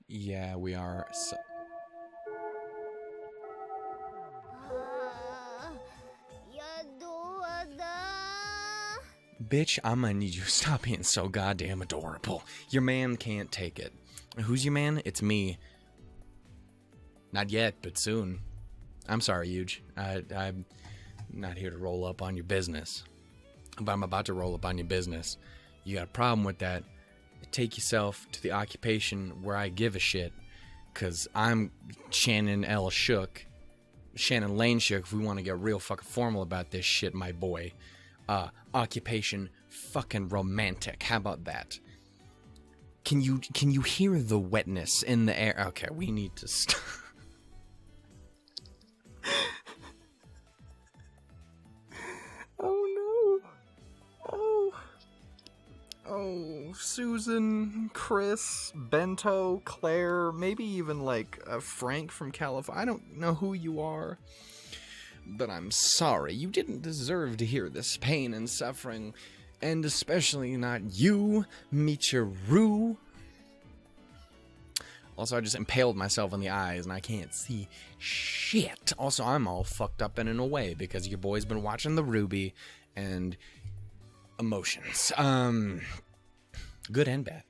Yeah, we are. So Bitch, I'm gonna need you to stop being so goddamn adorable. Your man can't take it. Who's your man? It's me. Not yet, but soon. I'm sorry, Yuuji. I'm not here to roll up on your business. But I'm about to roll up on your business. You got a problem with that? Take yourself to the occupation where I give a shit. Because I'm Shannon L. Shook. Shannon Lane Shook, if we want to get real fucking formal about this shit, my boy. Occupation fucking romantic. How about that? Can you hear the wetness in the air? Okay, we need to stop. Oh no. Oh, Susan, Chris, Bento, Claire, maybe even like Frank from California. I don't know who you are. But I'm sorry, you didn't deserve to hear this pain and suffering, and especially not you, Michiru. Also, I just impaled myself in the eyes, and I can't see shit. Also, I'm all fucked up and in a way, because your boy's been watching the Ruby, and emotions. Good and bad.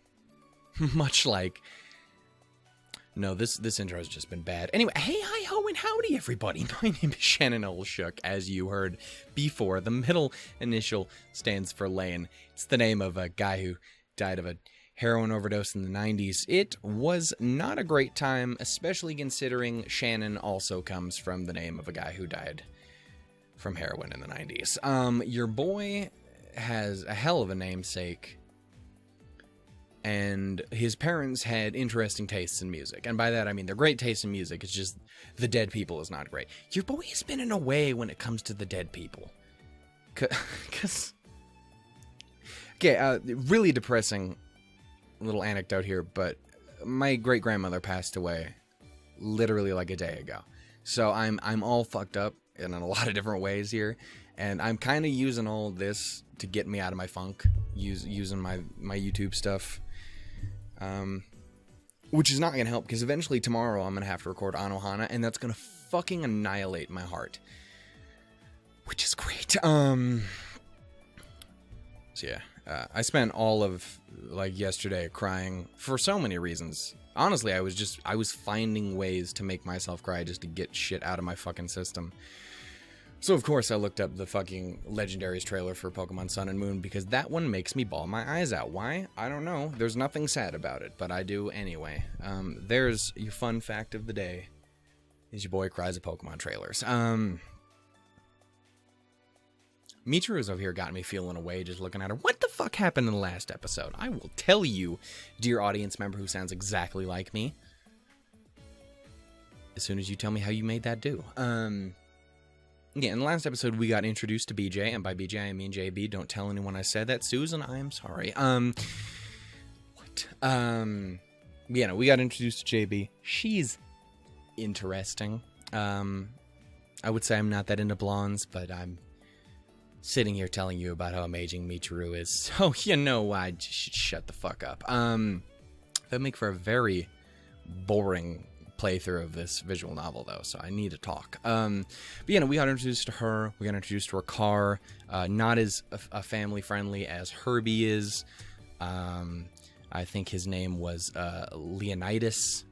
Much like... No, this intro has just been bad. Anyway, hey, hi, ho, and howdy, everybody. My name is Shannon L. Shook, as you heard before. The middle initial stands for Lane. It's the name of a guy who died of a heroin overdose in the 90s. It was not a great time, especially considering Shannon also comes from the name of a guy who died from heroin in the 90s. Your boy has a hell of a namesake. And his parents had interesting tastes in music. And by that, I mean they're great tastes in music. It's just the dead people is not great. Your boy has been in a way when it comes to the dead people. Because... Okay, really depressing little anecdote here, but my great-grandmother passed away literally like a day ago. So I'm all fucked up in a lot of different ways here. And I'm kind of using all this to get me out of my funk. Using my YouTube stuff. Which is not going to help, because eventually tomorrow I'm going to have to record Anohana, and that's going to fucking annihilate my heart. Which is great. So yeah, I spent all of, like, yesterday crying for so many reasons. Honestly, I was finding ways to make myself cry just to get shit out of my fucking system. So, of course, I looked up the fucking Legendaries trailer for Pokemon Sun and Moon, because that one makes me bawl my eyes out. Why? I don't know. There's nothing sad about it, but I do anyway. There's your fun fact of the day, is your boy cries at Pokemon trailers. Michiru's over here got me feeling away just looking at her. What the fuck happened in the last episode? I will tell you, dear audience member who sounds exactly like me, as soon as you tell me how you made that do. Yeah, in the last episode, we got introduced to BJ, and by BJ, I mean JB. Don't tell anyone I said that. Susan, I am sorry. What? Yeah, no, we got introduced to JB. She's interesting. I would say I'm not that into blondes, but I'm sitting here telling you about how amazing Michiru is. So, you know, I should shut the fuck up. That'd make for a very boring playthrough of this visual novel, though, so I need to talk. But yeah, no, we got introduced to her. We got introduced to her car. Not as family friendly as Herbie is. I think his name was Leonidas.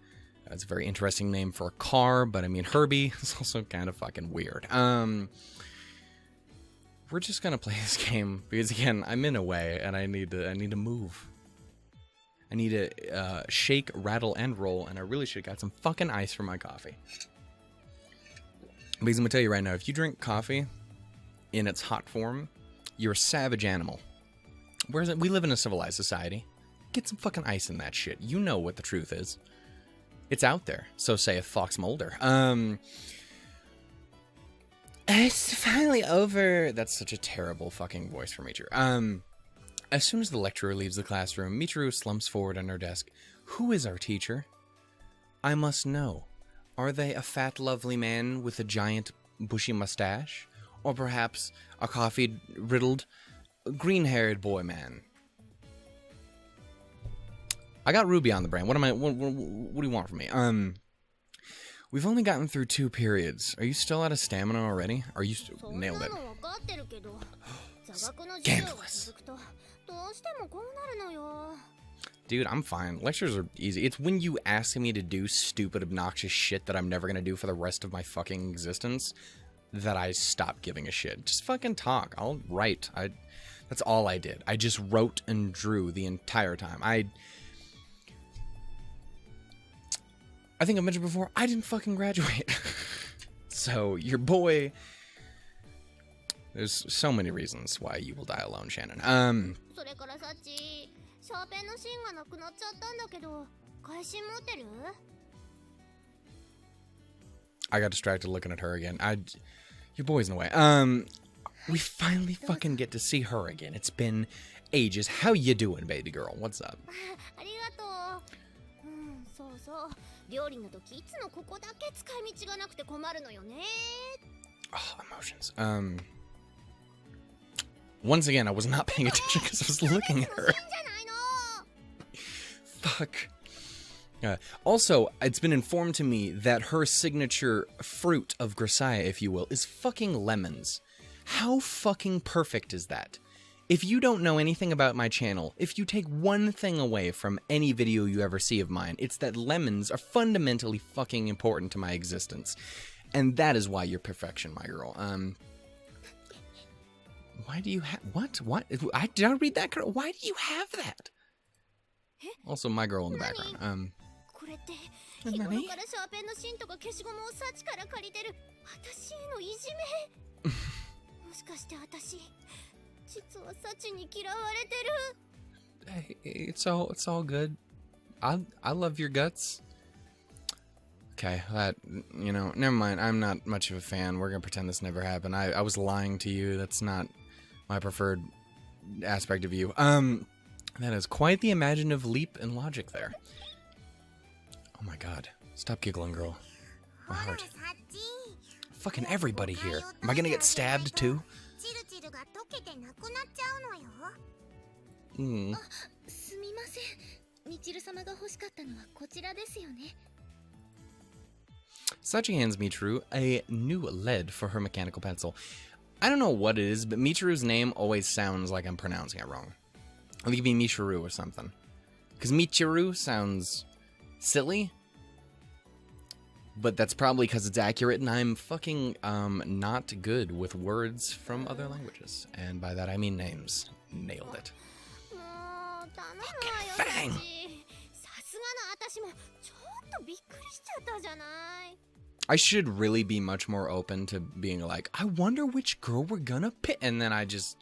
That's a very interesting name for a car, but I mean Herbie is also kind of fucking weird. We're just gonna play this game because, again, I'm in a way and I need to move. I need to shake, rattle, and roll, and I really should have got some fucking ice for my coffee. Because I'm gonna tell you right now, if you drink coffee in its hot form, you're a savage animal. Whereas we live in a civilized society. Get some fucking ice in that shit. You know what the truth is. It's out there. So saith Fox Mulder. It's finally over. That's such a terrible fucking voice for Michiru. As soon as the lecturer leaves the classroom, Michiru slumps forward on her desk. Who is our teacher? I must know. Are they a fat, lovely man with a giant, bushy mustache? Or perhaps a coffee-riddled, green-haired boy man? I got Ruby on the brain. What do you want from me? We've only gotten through 2 periods. Are you still out of stamina already? Are you nailed it? Scandalous. Dude, I'm fine. Lectures are easy. It's when you ask me to do stupid, obnoxious shit that I'm never gonna do for the rest of my fucking existence that I stop giving a shit. Just fucking talk. I'll write. That's all I did. I just wrote and drew the entire time. I think I mentioned before, I didn't fucking graduate. So, your boy... There's so many reasons why you will die alone, Shannon. I got distracted looking at her again. Your boy's in the way. We finally fucking get to see her again. It's been ages. How you doing, baby girl? What's up? Oh, emotions. Once again, I was not paying attention because I was looking at her. Fuck. Also, it's been informed to me that her signature fruit of Grisaia, if you will, is fucking lemons. How fucking perfect is that? If you don't know anything about my channel, if you take one thing away from any video you ever see of mine, it's that lemons are fundamentally fucking important to my existence. And that is why you're perfection, my girl. Why do you have... What? Did I read that? Why do you have that? Also, my girl in the background. Nani? Hey, it's all good. I love your guts. Okay, never mind. I'm not much of a fan. We're gonna pretend this never happened. I was lying to you. That's not my preferred aspect of you. That is quite the imaginative leap in logic there. Oh my god. Stop giggling, girl. My heart. Fucking everybody here. Am I gonna get stabbed too? Sachi hands Michiru a new lead for her mechanical pencil. I don't know what it is, but Michiru's name always sounds like I'm pronouncing it wrong. I think it'd be Michiru or something. Because Michiru sounds silly. But that's probably because it's accurate, and I'm fucking not good with words from other languages. And by that I mean names. Nailed it. Fucking fang! I should really be much more open to being like, I wonder which girl we're gonna pick. And then I just...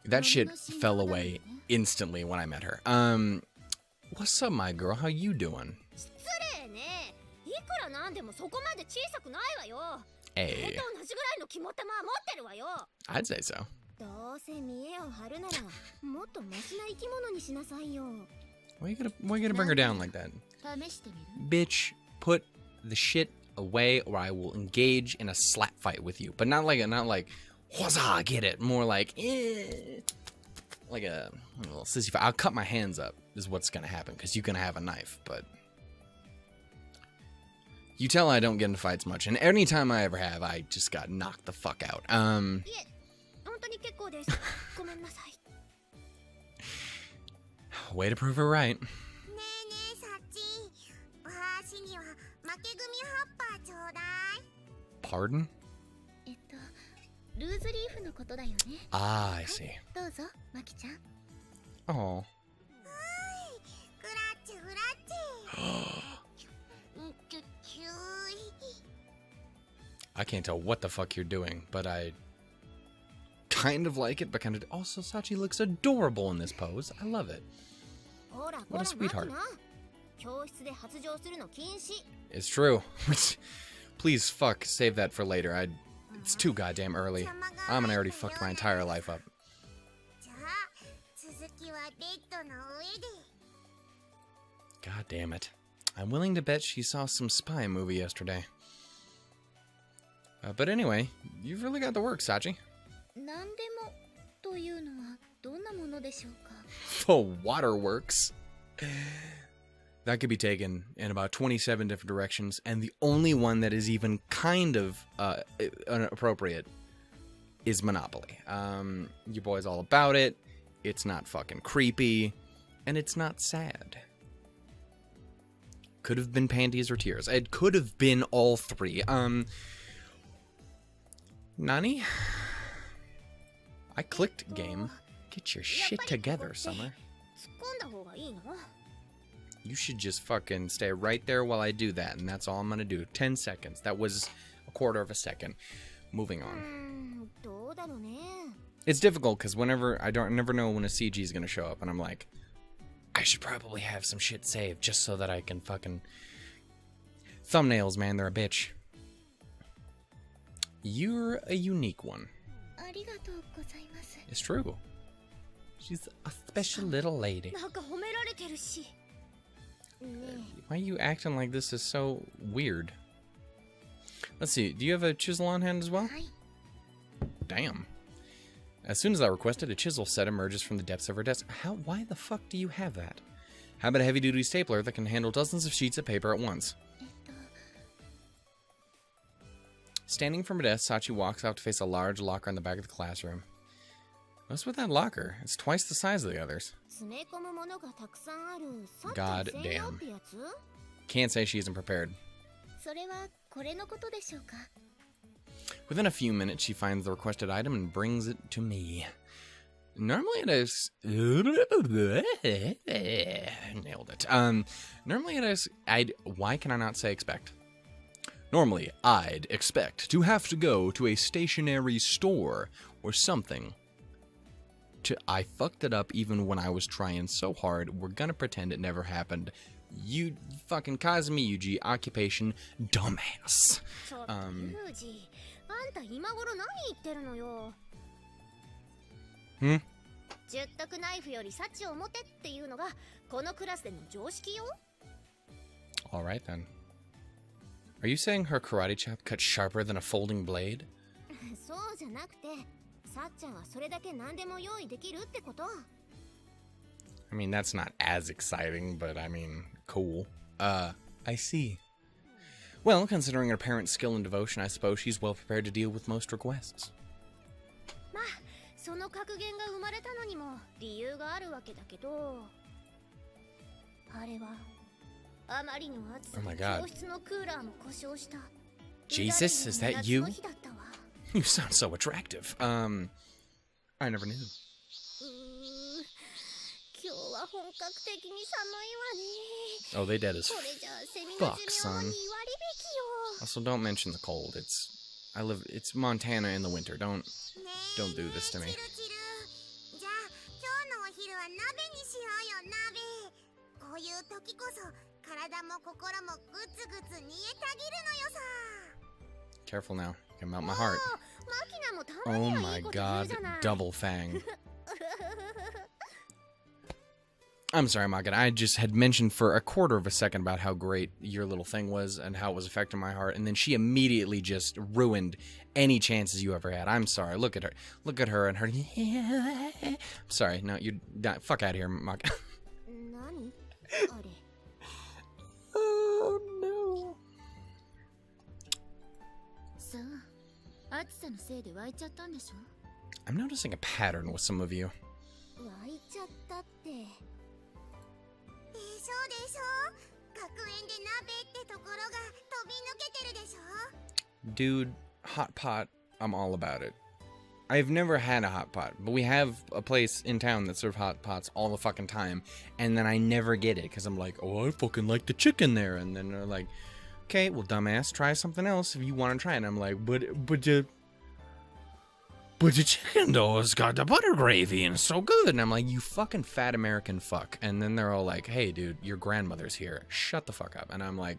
That shit fell away instantly when I met her. What's up, my girl? How you doing? Hey. I'd say so. Why you gonna bring her down like that? Bitch, put the shit away or I will engage in a slap fight with you. But not like, wazah, get it. More like, like a little sissy fight. I'll cut my hands up is what's gonna happen because you're gonna have a knife, but... You tell I don't get into fights much, and any time I ever have, I just got knocked the fuck out. Way to prove her right. Pardon? Ah, I see. Oh. I can't tell what the fuck you're doing, but I kind of like it, but kind of... Also, Sachi looks adorable in this pose. I love it. What a sweetheart. It's true. Please, fuck, save that for later. It's too goddamn early. Amane already fucked my entire life up. God damn it. I'm willing to bet she saw some spy movie yesterday. But anyway, you've really got the work, Sachi. The waterworks. That could be taken in about 27 different directions, and the only one that is even kind of appropriate is Monopoly. Your boy's all about it. It's not fucking creepy, and it's not sad. Could have been panties or tears. It could have been all three. Nani? I clicked game. Get your shit together, Summer. You should just fucking stay right there while I do that, and that's all I'm gonna do. 10 seconds. That was a quarter of a second. Moving on. It's difficult because whenever I never know when a CG is gonna show up, and I'm like, I should probably have some shit saved just so that I can fucking... Thumbnails, man, they're a bitch. You're a unique one. It's true. She's a special little lady. Why are you acting like this is so weird? Let's see, do you have a chisel on hand as well? Damn. As soon as I requested, a chisel set emerges from the depths of her desk. Why the fuck do you have that? How about a heavy-duty stapler that can handle dozens of sheets of paper at once? Standing from her desk, Sachi walks off to face a large locker in the back of the classroom. What's with that locker? It's twice the size of the others. God damn. Can't say she isn't prepared. Within a few minutes, she finds the requested item and brings it to me. Normally it is... Nailed it. Normally it is... Why can I not say expect? Normally, I'd expect to have to go to a stationery store or something. I fucked it up even when I was trying so hard. We're gonna pretend it never happened. You fucking Kazami Yuuji, occupation, dumbass. Alright then. Are you saying her karate chop cut sharper than a folding blade? I mean, that's not as exciting, but I mean, cool. I see. Well, considering her parents' skill and devotion, I suppose she's well prepared to deal with most requests. Oh my god. Jesus, is that you? You sound so attractive. I never knew. Oh, they dead as fuck, son. Also, don't mention the cold. It's Montana in the winter. Don't do this to me. Careful now. You can melt my heart. Oh my god, double fang. I'm sorry, Makina. I just had mentioned for a quarter of a second about how great your little thing was and how it was affecting my heart, and then she immediately just ruined any chances you ever had. I'm sorry. Look at her. Look at her and her... I'm sorry. No, you're... Fuck out of here, Makina. Oh, no. I'm noticing a pattern with some of you. Dude, hot pot, I'm all about it. I've never had a hot pot, but we have a place in town that serves hot pots all the fucking time, and then I never get it, because I'm like, oh, I fucking like the chicken there, and then they're like, okay, well, dumbass, try something else if you want to try it, and I'm like, but the chicken, though, has got the butter gravy, and it's so good, and I'm like, you fucking fat American fuck, and then they're all like, hey, dude, your grandmother's here, shut the fuck up, and I'm like,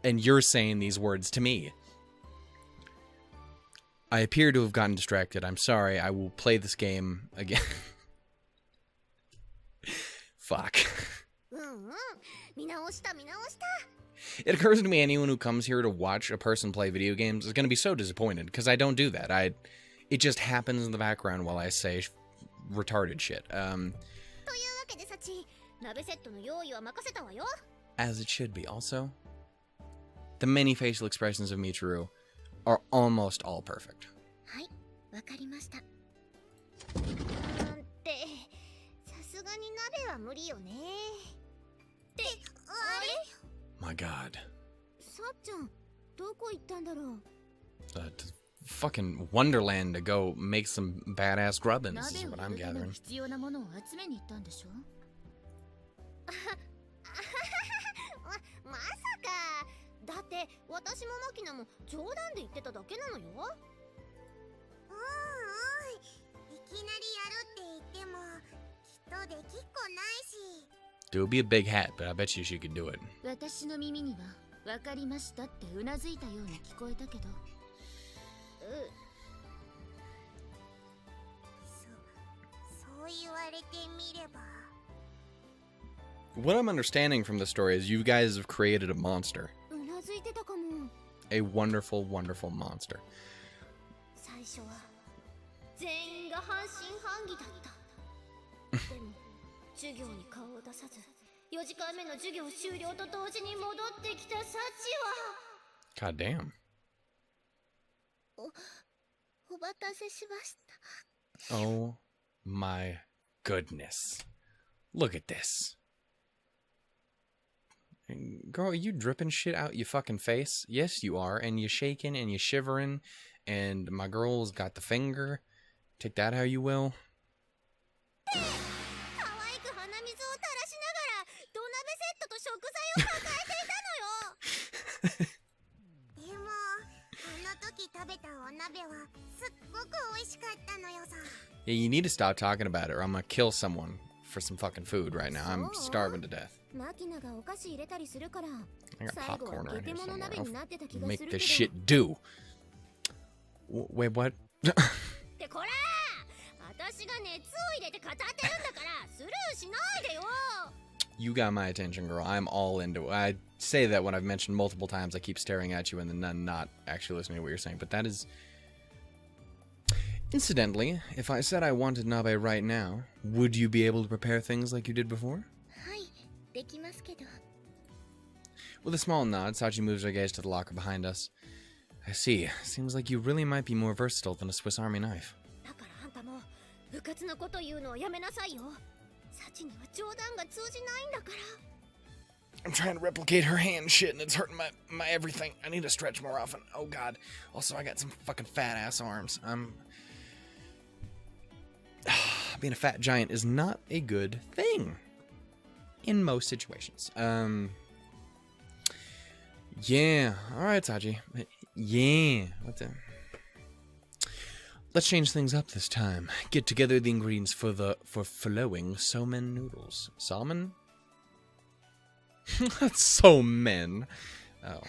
and you're saying these words to me. I appear to have gotten distracted. I'm sorry. I will play this game again. Fuck. It occurs to me anyone who comes here to watch a person play video games is going to be so disappointed, because I don't do that. It just happens in the background while I say retarded shit. As it should be. Also, the many facial expressions of Michiru are almost all perfect. My god. To fucking Wonderland to go make some badass grubbins is what I'm gathering. It would be a big hat, but I bet you she could do it. What I'm understanding from the story is you guys have created a monster. A wonderful, wonderful monster. God damn. Oh my goodness. Look at this. Girl, are you dripping shit out your fucking face? Yes, you are. And you're shaking and you're shivering. And my girl's got the finger. Take that how you will. Yeah, you need to stop talking about it or I'm gonna kill someone for some fucking food right now. I'm starving to death. I got popcorn right here somewhere. I'll make this shit do. Wait, what? You got my attention, girl. I'm all into it. I say that when I've mentioned multiple times. I keep staring at you and then not actually listening to what you're saying. But that is... Incidentally, if I said I wanted nabe right now, would you be able to prepare things like you did before? With a small nod, Sachi moves her gaze to the locker behind us. I see. Seems like you really might be more versatile than a Swiss Army knife. I'm trying to replicate her hand shit and it's hurting my everything. I need to stretch more often. Oh god. Also, I got some fucking fat ass arms. Being a fat giant is not a good thing. In most situations. Yeah. Alright, Sachi. Yeah. What the... Let's change things up this time. Get together the ingredients for flowing Somen noodles. Salmon? Somen. Oh.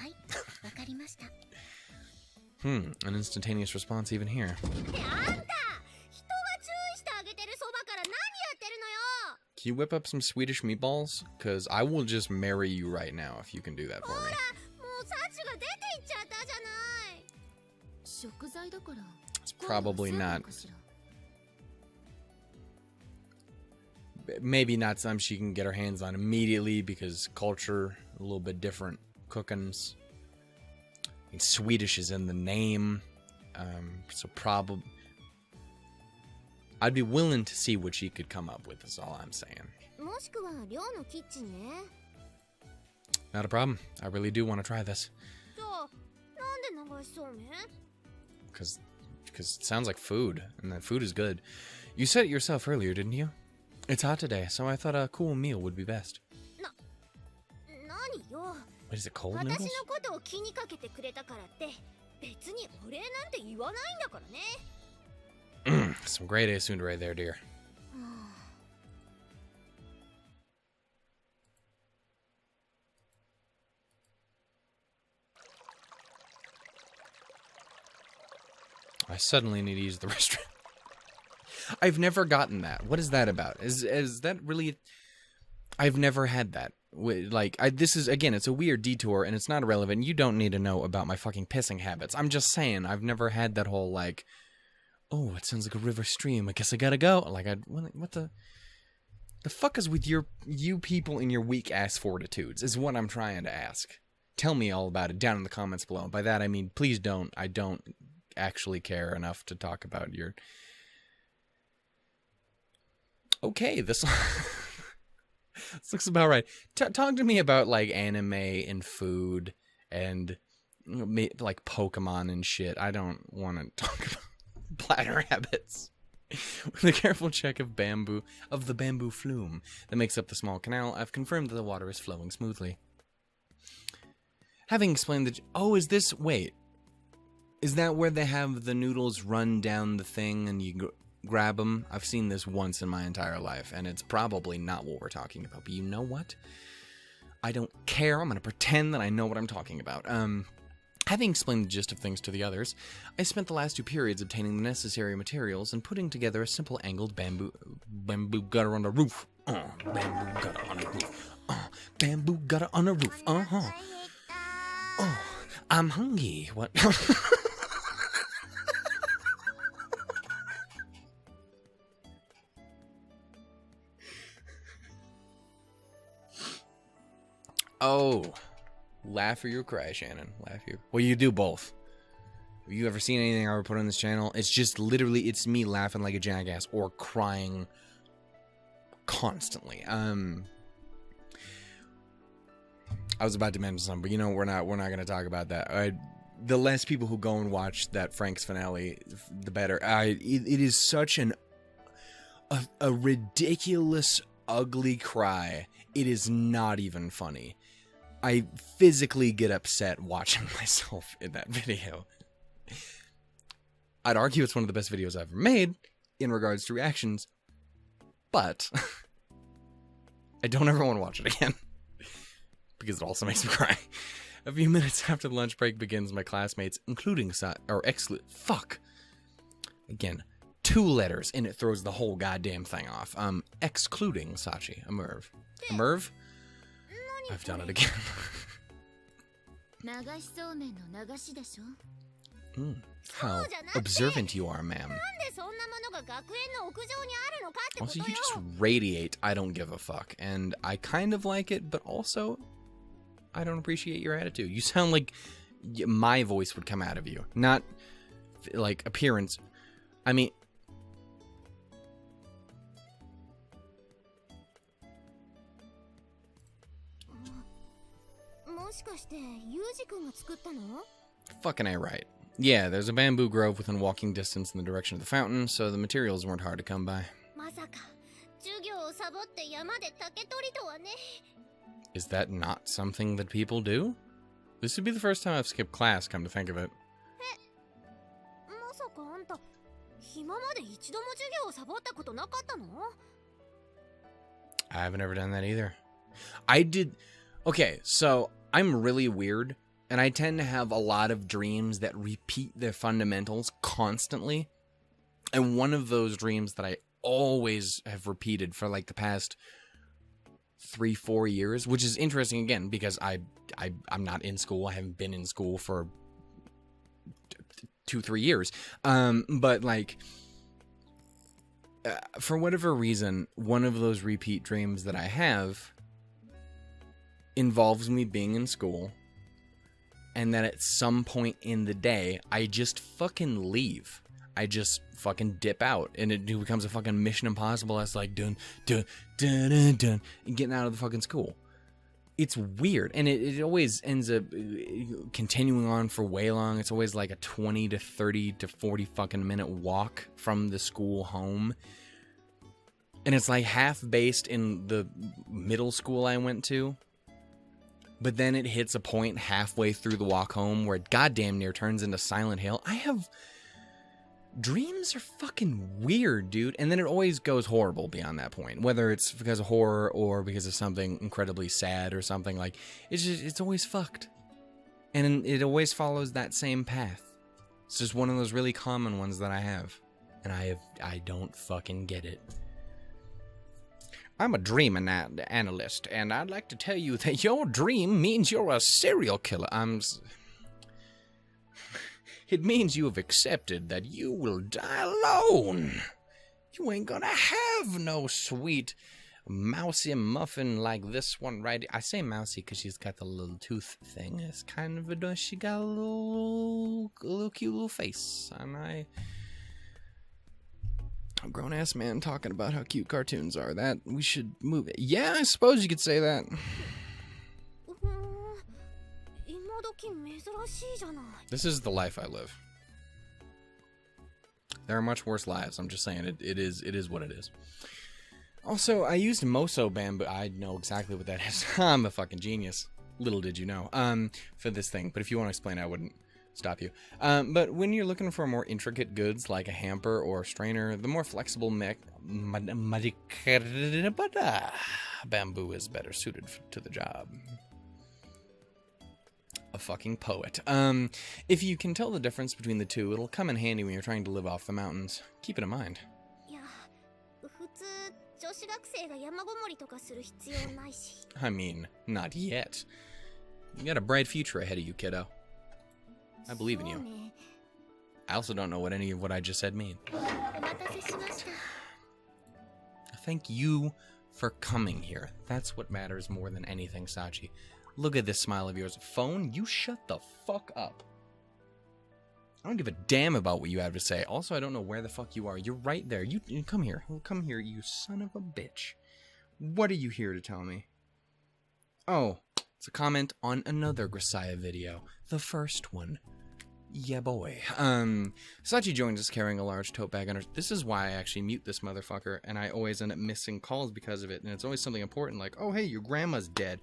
An instantaneous response even here. Can you whip up some Swedish meatballs? Because I will just marry you right now if you can do that for me. It's probably not. Maybe not some she can get her hands on immediately because culture, a little bit different cookings. I mean, Swedish is in the name. So probably... I'd be willing to see what she could come up with, is all I'm saying. Not a problem. I really do want to try this. Because it sounds like food, and that food is good. You said it yourself earlier, didn't you? It's hot today, so I thought a cool meal would be best. What is it, cold noodles? Some grade A soon right there, dear. I suddenly need to use the restroom. I've never gotten that. What is that about? Is that really... I've never had that. Like, this is, again, it's a weird detour, and it's not irrelevant. You don't need to know about my fucking pissing habits. I'm just saying, I've never had that whole, like... Oh, it sounds like a river stream. I guess I gotta go. Like, what the... The fuck is with you people and your weak ass fortitudes is what I'm trying to ask. Tell me all about it down in the comments below. By that I mean, please don't. I don't actually care enough to talk about your... Okay, this looks about right. Talk to me about, like, anime and food and, like, Pokemon and shit. I don't want to talk about bladder habits. With a careful check of the bamboo flume that makes up the small canal, I've confirmed that the water is flowing smoothly. Having explained that... Oh, is this... Wait. Is that where they have the noodles run down the thing and you grab them? I've seen this once in my entire life, and it's probably not what we're talking about. But you know what? I don't care. I'm going to pretend that I know what I'm talking about. Having explained the gist of things to the others, I spent the last 2 periods obtaining the necessary materials and putting together a simple angled bamboo gutter on a roof. Bamboo gutter on a roof. Bamboo gutter on a roof. Oh, I'm hungry. What? Oh, laugh or you cry, Shannon. Laugh or... Well, you do both. Have you ever seen anything I ever put on this channel? It's just literally, it's me laughing like a jackass or crying constantly. I was about to mention something, but you know, we're not going to talk about that. The less people who go and watch that Frank's finale, the better. It is such a ridiculous, ugly cry. It is not even funny. I physically get upset watching myself in that video. I'd argue it's one of the best videos I've ever made in regards to reactions, but I don't ever want to watch it again because it also makes me cry. A few minutes after the lunch break begins, my classmates, including Again, 2 letters, and it throws the whole goddamn thing off. Excluding Sachi, a Merv. A Merv? I've done it again. How observant you are, ma'am. Also, you just radiate, I don't give a fuck. And I kind of like it, but also, I don't appreciate your attitude. You sound like my voice would come out of you. Not, like, appearance. I mean... Fucking A right. Yeah, there's a bamboo grove within walking distance in the direction of the fountain, so the materials weren't hard to come by. Is that not something that people do? This would be the first time I've skipped class, come to think of it. I haven't ever done that either. I did... Okay, so I'm really weird, and I tend to have a lot of dreams that repeat their fundamentals constantly. And one of those dreams that I always have repeated for like the past 3-4 years, which is interesting again, because I'm not in school. I haven't been in school for 2-3 years. But like, for whatever reason, one of those repeat dreams that I have involves me being in school, and that at some point in the day, I just fucking leave. I just fucking dip out, and it becomes a fucking Mission Impossible. That's like dun dun dun dun dun, and getting out of the fucking school. It's weird, and it always ends up continuing on for way long. It's always like a 20 to 30 to 40 fucking minute walk from the school home. And it's like half based in the middle school I went to. But then it hits a point halfway through the walk home where it goddamn near turns into Silent Hill. Dreams are fucking weird, dude. And then it always goes horrible beyond that point. Whether it's because of horror or because of something incredibly sad or something like... It's always fucked. And it always follows that same path. It's just one of those really common ones that I have. And I don't fucking get it. I'm a dream analyst, and I'd like to tell you that your dream means you're a serial killer. It means you have accepted that you will die alone. You ain't gonna have no sweet mousy muffin like this one right here. I say mousy because she's got the little tooth thing. It's kind of a, she got a little cute little face. And a grown-ass man talking about how cute cartoons are. That, we should move it. Yeah, I suppose you could say that. This is the life I live. There are much worse lives. I'm just saying, it is what it is. Also, I used Moso bamboo. I know exactly what that is. I'm a fucking genius. Little did you know. For this thing. But if you want to explain, I wouldn't stop you. But when you're looking for more intricate goods like a hamper or a strainer, the more flexible bamboo is better suited to the job. A fucking poet. If you can tell the difference between the two, it'll come in handy when you're trying to live off the mountains. Keep it in mind. I mean, not yet. You got a bright future ahead of you, kiddo. I believe in you. I also don't know what any of what I just said mean. Thank you for coming here. That's what matters more than anything, Sachi. Look at this smile of yours. Phone, you shut the fuck up. I don't give a damn about what you have to say. Also, I don't know where the fuck you are. You're right there. You come here. Come here, you son of a bitch. What are you here to tell me? Oh, it's a comment on another Grisaia video. The first one. Yeah, boy. Sachi joins us carrying a large tote bag on her. This is why I actually mute this motherfucker, and I always end up missing calls because of it. And it's always something important like, oh, hey, your grandma's dead.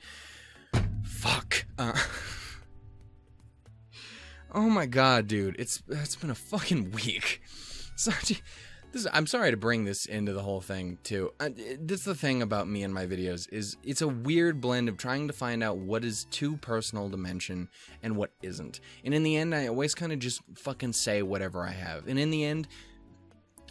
Fuck. Oh my god, dude. It's been a fucking week. Sachi, I'm sorry to bring this into the whole thing, too. This is the thing about me and my videos, is it's a weird blend of trying to find out what is too personal to mention and what isn't. And in the end, I always kind of just fucking say whatever I have. And in the end,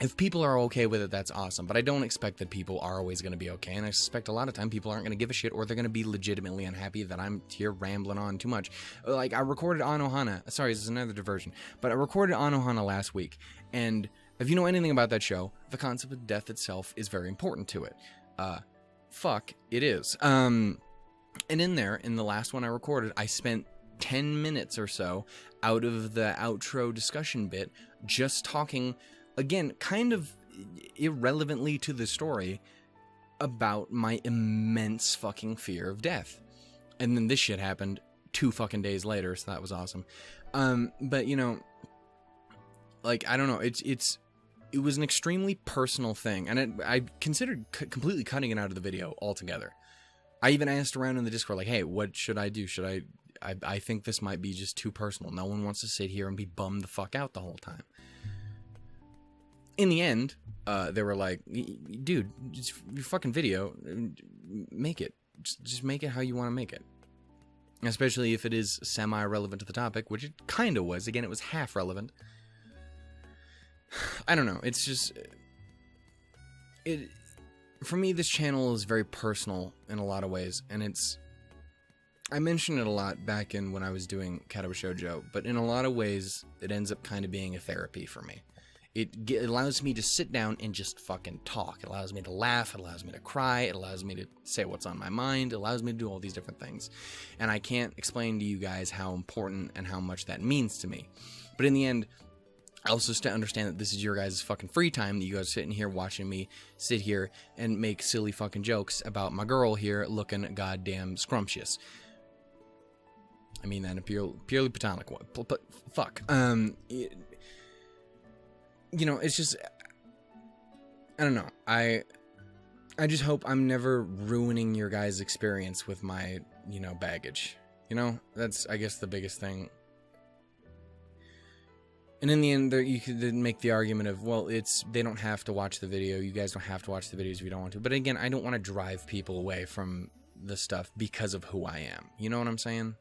if people are okay with it, that's awesome. But I don't expect that people are always going to be okay. And I suspect a lot of time people aren't going to give a shit, or they're going to be legitimately unhappy that I'm here rambling on too much. Like, I recorded Anohana. Sorry, this is another diversion. But I recorded Anohana last week. And if you know anything about that show, the concept of death itself is very important to it. Fuck, it is. And in there, in the last one I recorded, I spent 10 minutes or so out of the outro discussion bit just talking, again, kind of irrelevantly to the story, about my immense fucking fear of death. And then this shit happened 2 fucking days later, so that was awesome. But, you know, like, I don't know, it was an extremely personal thing, and I considered completely cutting it out of the video altogether. I even asked around in the Discord, like, hey, what should I do? I think this might be just too personal. No one wants to sit here and be bummed the fuck out the whole time. In the end, they were like, dude, just your fucking video, make it. Just make it how you want to make it. Especially if it is semi-relevant to the topic, which it kind of was. Again, it was half relevant. I don't know. It's just... For me, this channel is very personal in a lot of ways. And it's... I mentioned it a lot back in when I was doing Katawa Shoujo. But in a lot of ways, it ends up kind of being a therapy for me. It allows me to sit down and just fucking talk. It allows me to laugh. It allows me to cry. It allows me to say what's on my mind. It allows me to do all these different things. And I can't explain to you guys how important and how much that means to me. But in the end, I also understand that this is your guys' fucking free time, that you guys are sitting here watching me sit here and make silly fucking jokes about my girl here looking goddamn scrumptious. I mean that in a purely platonic way. But fuck. You know, it's just, I don't know. I just hope I'm never ruining your guys' experience with my, you know, baggage. You know, that's, I guess, the biggest thing. And in the end, you could make the argument of, well, they don't have to watch the video. You guys don't have to watch the videos if you don't want to. But again, I don't want to drive people away from the stuff because of who I am. You know what I'm saying?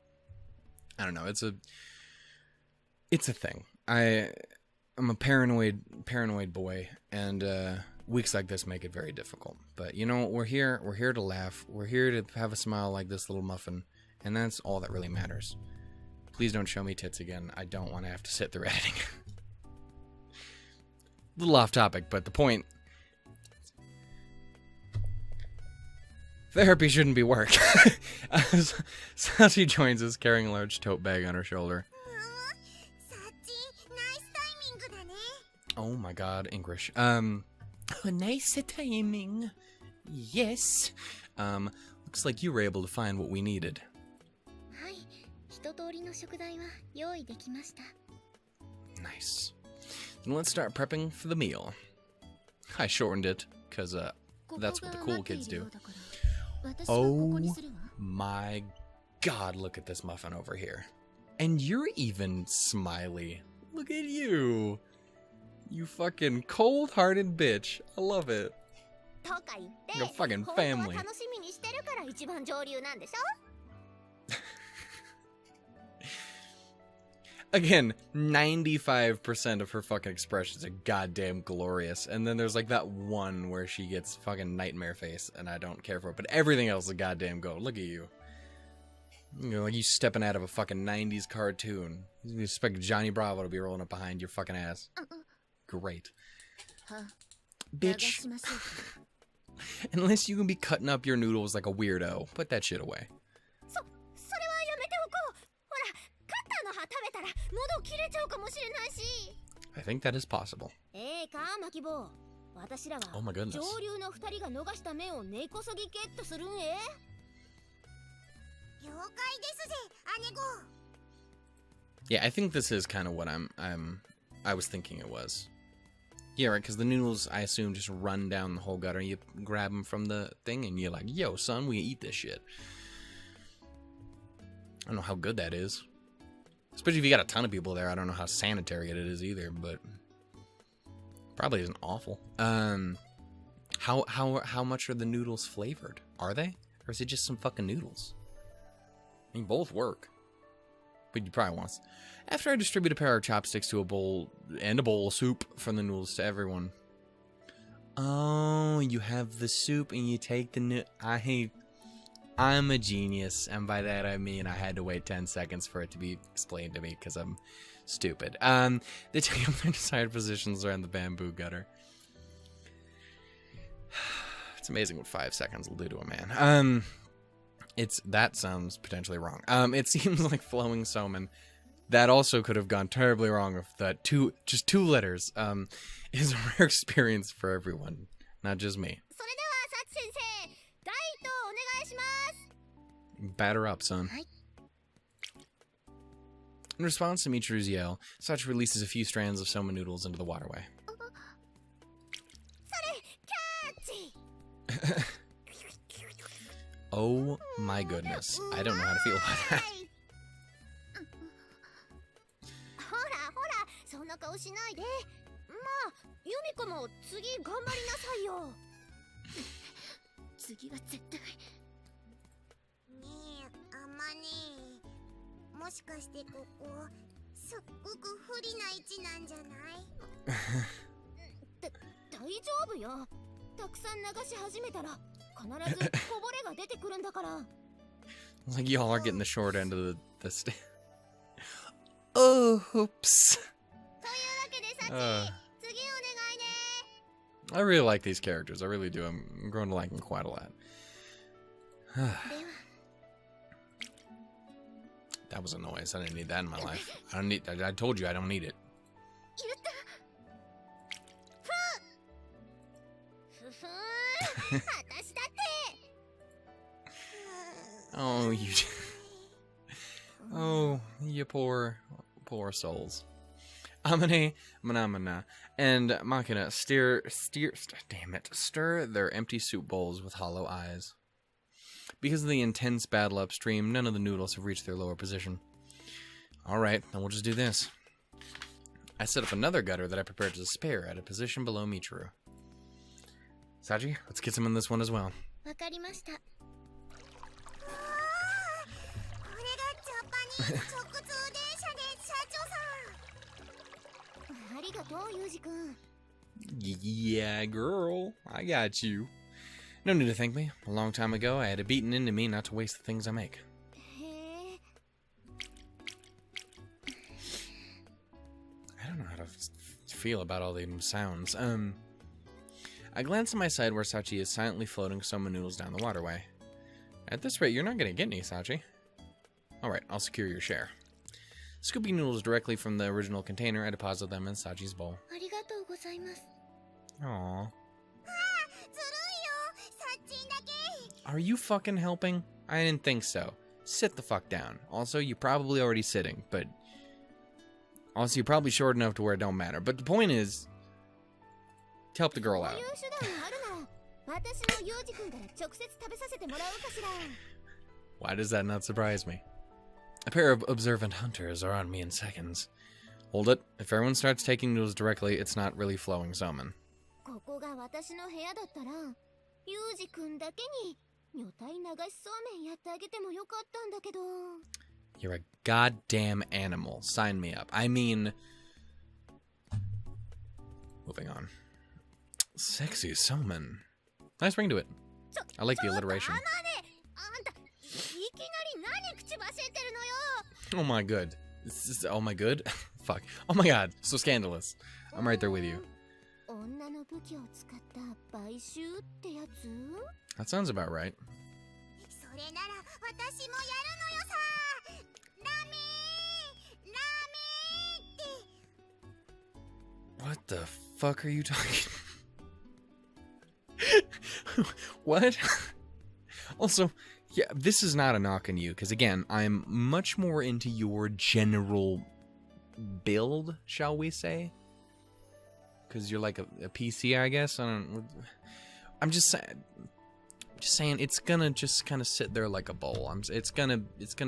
I don't know. It's a thing. I'm a paranoid boy, and weeks like this make it very difficult. But you know, we're here to laugh. We're here to have a smile like this little muffin, and that's all that really matters. Please don't show me tits again. I don't want to have to sit through editing. A little off topic, but the point... Therapy shouldn't be work. Sachi joins us, carrying a large tote bag on her shoulder. Oh my god, English. Nice timing. Yes. Looks like you were able to find what we needed. Nice. Then let's start prepping for the meal. I shortened it, because that's what the cool kids do. Oh my god, look at this muffin over here. And you're even smiley. Look at you. You fucking cold-hearted bitch. I love it. Your fucking family. Again, 95% of her fucking expressions are goddamn glorious. And then there's like that one where she gets fucking nightmare face, and I don't care for it. But everything else is a goddamn gold. Look at you. You know, like you stepping out of a fucking 90s cartoon. You expect Johnny Bravo to be rolling up behind your fucking ass. Great. Bitch. Unless you can be cutting up your noodles like a weirdo. Put that shit away. I think that is possible. Oh my goodness. Yeah, I think this is kind of what I was thinking it was. Yeah, right, because the noodles, I assume, just run down the whole gutter. You grab them from the thing, and you're like, yo, son, we eat this shit. I don't know how good that is. Especially if you got a ton of people there. I don't know how sanitary it is either, but probably isn't awful. How much are the noodles flavored? Are they? Or is it just some fucking noodles? I mean, both work. But you probably want... After I distribute a pair of chopsticks to a bowl and a bowl of soup from the noodles to everyone. Oh, you have the soup and you take the I'm a genius, and by that I mean I had to wait 10 seconds for it to be explained to me because I'm stupid. They take up their desired positions around the bamboo gutter. It's amazing what 5 seconds will do to a man. That sounds potentially wrong. It seems like flowing Somen. That also could have gone terribly wrong if that just two letters is a rare experience for everyone, not just me. Batter up, son. In response to Michiru's yell, Sachi releases a few strands of Somen noodles into the waterway. Oh my goodness. I don't know how to feel about that. Like y'all are getting the short end of the stick. Oh, oops. I really like these characters. I really do. I'm growing to like them quite a lot. That was a noise. I didn't need that in my life. I told you I don't need it. Oh, you. Oh, you poor souls. Amane, Manamana, and Makina stir their empty soup bowls with hollow eyes. Because of the intense battle upstream, none of the noodles have reached their lower position. Alright, then we'll just do this. I set up another gutter that I prepared as a spare at a position below Michiru. Sachi, let's get some in this one as well. Yeah, girl, I got you. No need to thank me. A long time ago, I had it beaten into me not to waste the things I make. I don't know how to feel about all these sounds. I glance to my side where Sachi is silently floating Somen noodles down the waterway. At this rate, you're not gonna get any, Sachi. Alright, I'll secure your share. Scooping noodles directly from the original container, I deposit them in Sachi's bowl. Aww. Are you fucking helping? I didn't think so. Sit the fuck down. Also, you're probably already sitting, but... Also, you're probably short enough to where it don't matter. But the point is... to help the girl out. Why does that not surprise me? A pair of observant hunters are on me in seconds. Hold it. If everyone starts taking noodles directly, it's not really flowing Somen. You're a goddamn animal. Sign me up. I mean... Moving on. Sexy Somen. Nice ring to it. I like the alliteration. Oh my good. Oh my good? Fuck. Oh my god. So scandalous. I'm right there with you. That sounds about right. What the fuck are you talking? What? Also, yeah, this is not a knock on you, because again, I'm much more into your general build, shall we say? Because you're like a PC, I guess. I'm just saying it's gonna just kind of sit there like a bowl. It's gonna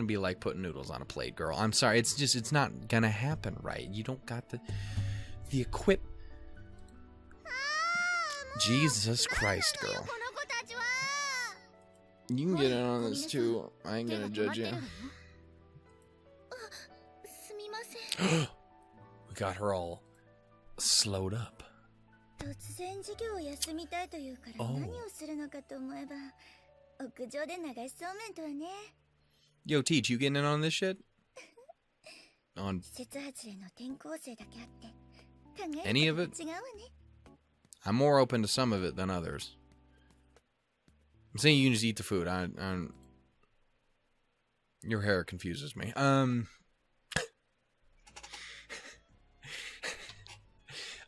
be like putting noodles on a plate, girl. I'm sorry, it's not gonna happen right. You don't got the equip. Jesus Christ, girl. You can get in on this too. I ain't gonna judge you. We got her all slowed up. Oh. Yo, Teach, you getting in on this shit? On any of it? I'm more open to some of it than others. I'm saying you can just eat the food. Your hair confuses me.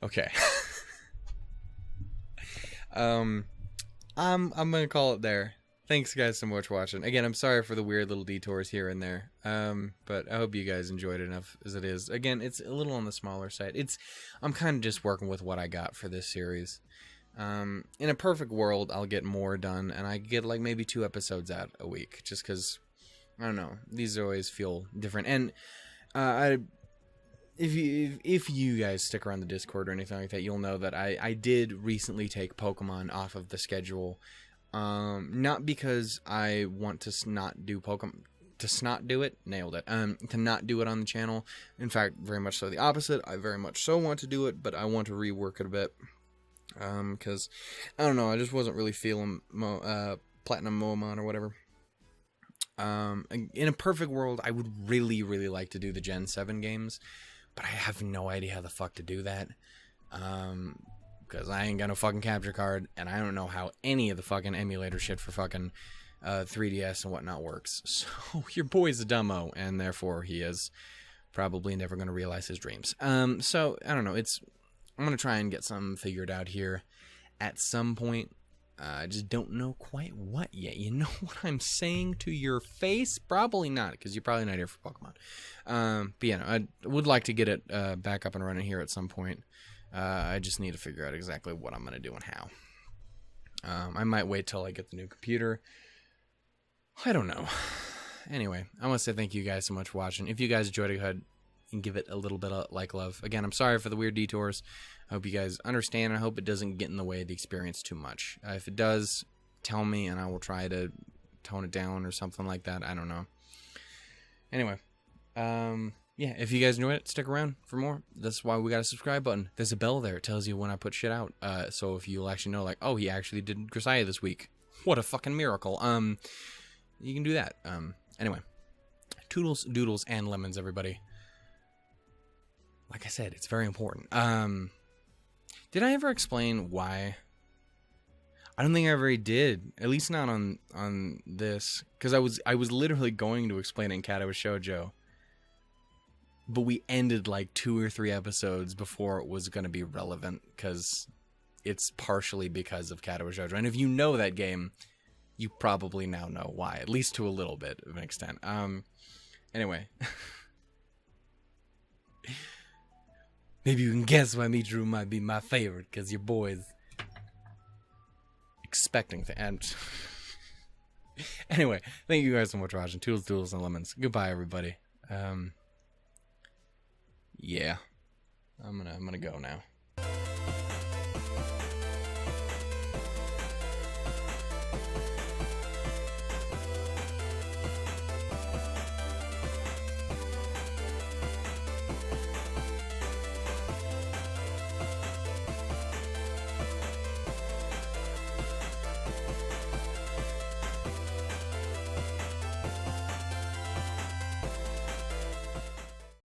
Okay. I'm gonna call it there. Thanks guys so much for watching. Again, I'm sorry for the weird little detours here and there. But I hope you guys enjoyed it enough as it is. Again, it's a little on the smaller side. I'm kind of just working with what I got for this series. In a perfect world, I'll get more done, and I get like maybe 2 episodes out a week, just because, I don't know, these always feel different. And if you guys stick around the Discord or anything like that, you'll know that I did recently take Pokemon off of the schedule, not because I want to not do Pokemon, nailed it, to not do it on the channel. In fact, very much so the opposite. I very much so want to do it, but I want to rework it a bit. Because, I don't know, I just wasn't really feeling Platinum Momon or whatever. In a perfect world, I would really, really like to do the Gen 7 games, but I have no idea how the fuck to do that. Because I ain't got no fucking capture card, and I don't know how any of the fucking emulator shit for fucking 3DS and whatnot works. So, your boy's a dumbo, and therefore he is probably never going to realize his dreams. So, I don't know, I'm going to try and get something figured out here at some point. I just don't know quite what yet. You know what I'm saying to your face? Probably not, because you're probably not here for Pokemon. But yeah, no, I would like to get it back up and running here at some point. I just need to figure out exactly what I'm going to do and how. I might wait till I get the new computer. I don't know. Anyway, I want to say thank you guys so much for watching. If you guys enjoyed it, go ahead and give it a little bit of like love. Again, I'm sorry for the weird detours. I hope you guys understand. I hope it doesn't get in the way of the experience too much. If it does, tell me and I will try to tone it down or something like that. I don't know. Anyway, yeah, if you guys enjoyed it, stick around for more. That's why we got a subscribe button. There's a bell there. It tells you when I put shit out. So if you'll actually know, like, oh, he actually did Grisaia this week. What a fucking miracle. You can do that. Anyway, toodles, doodles, and lemons, everybody. Like I said, it's very important. Did I ever explain why? I don't think I ever did. At least not on this, because I was literally going to explain it in Kato Shoujo, but we ended like 2 or 3 episodes before it was going to be relevant, because it's partially because of Kato Shoujo. And if you know that game, you probably now know why, at least to a little bit of an extent. Anyway. Maybe you can guess why Michiru might be my favorite, because your boy's expecting things. Anyway, thank you guys so much for watching. Toodles, doodles, and lemons. Goodbye, everybody. Yeah. I'm gonna go now.